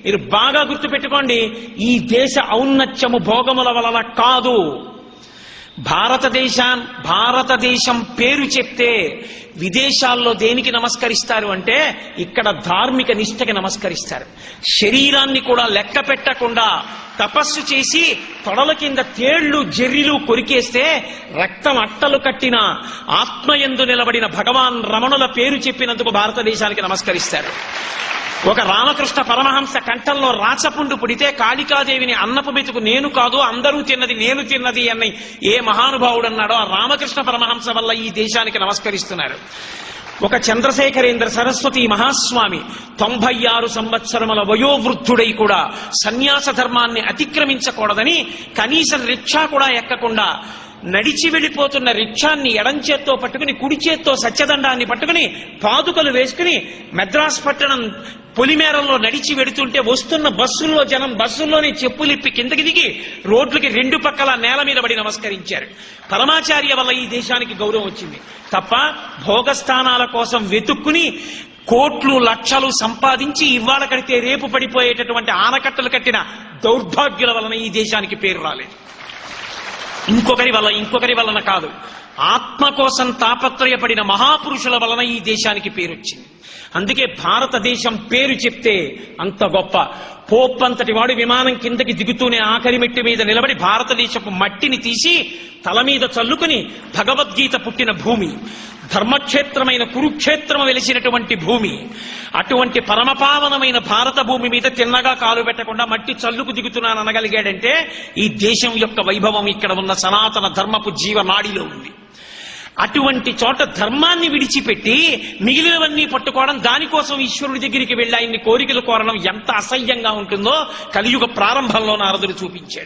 మీరు బాగా గుర్తుపెట్టుకోండి, ఈ దేశ ఔన్నత్యము భోగముల వలన కాదు. భారతదేశం పేరు చెప్తే విదేశాల్లో దేనికి నమస్కరిస్తారు అంటే ఇక్కడ ధార్మిక నిష్ఠకి నమస్కరిస్తారు. శరీరాన్ని కూడా లెక్క పెట్టకుండా తపస్సు చేసి తొడల కింద తేళ్లు జెర్రిలు కొరికేస్తే రక్తం అట్టలు కట్టిన ఆత్మయందు నిలబడిన భగవాన్ రమణుల పేరు చెప్పినందుకు భారతదేశానికి నమస్కరిస్తారు. ఒక రామకృష్ణ పరమహంస కంఠంలో రాచపుండు పుడితే కాళికాదేవిని అన్నపు మెతుకు నేను కాదు అందరూ తిన్నది నేను తిన్నది అని ఏ మహానుభావుడు అన్నాడో ఆ రామకృష్ణ పరమహంస వల్ల ఈ దేశానికి నమస్కరిస్తున్నారు. ఒక చంద్రశేఖరేంద్ర సరస్వతి మహాస్వామి 96 సంవత్సరముల వయోవృద్ధుడై కూడా సన్యాస ధర్మాన్ని అతిక్రమించకూడదని కనీసం రిక్షా కూడా ఎక్కకుండా నడిచి వెళ్ళిపోతున్న రిక్షాన్ని ఎడం చేత్తో పట్టుకుని కుడి చేత్తో సత్యదండాన్ని పట్టుకుని పాదుకలు వేసుకుని మద్రాసు పట్టణం పొలిమేరల్లో నడిచి వెడుతుంటే వస్తున్న బస్సుల్లో జనం బస్సుల్లోనే చెప్పులిప్పి కిందకి దిగి రోడ్లకి 2 పక్కల నేల మీద పడి నమస్కరించారు. పరమాచార్య వల్ల ఈ దేశానికి గౌరవం వచ్చింది తప్ప భోగస్థానాల కోసం వెతుక్కుని కోట్లు లక్షలు సంపాదించి ఇవాళ కడితే రేపు పడిపోయేటటువంటి ఆనకట్టలు కట్టిన దౌర్భాగ్యుల వలన ఈ దేశానికి పేరు రాలేదు. ఇంకొకరి వలన కాదు, ఆత్మ కోసం తాపత్రయపడిన మహాపురుషుల వలన ఈ దేశానికి పేరొచ్చింది. అందుకే భారతదేశం పేరు చెప్తే అంత గొప్ప. పోప్ అంతటి వాడు విమానం కిందకి దిగుతూనే ఆఖరి మెట్టి మీద నిలబడి భారతదేశపు మట్టిని తీసి తల మీద చల్లుకుని భగవద్గీత పుట్టిన భూమి, ధర్మక్షేత్రమైన కురుక్షేత్రం వెలిసినటువంటి భూమి, అటువంటి పరమపావనమైన భారత భూమి మీద తిన్నగా కాలు పెట్టకుండా మట్టి చల్లుకు దిగుతున్నాను అనగలిగాడంటే ఈ దేశం యొక్క వైభవం ఇక్కడ ఉన్న సనాతన ధర్మపు జీవనాడిలో ఉంది. అటువంటి చోట ధర్మాన్ని విడిచిపెట్టి మిగిలినవన్నీ పట్టుకోవడం, దానికోసం ఈశ్వరుడి దగ్గరికి వెళ్ళి ఆయన్ని కోరికలు కోరడం ఎంత అసహ్యంగా ఉంటుందో కలియుగ ప్రారంభంలో నారదుడు చూపించాడు.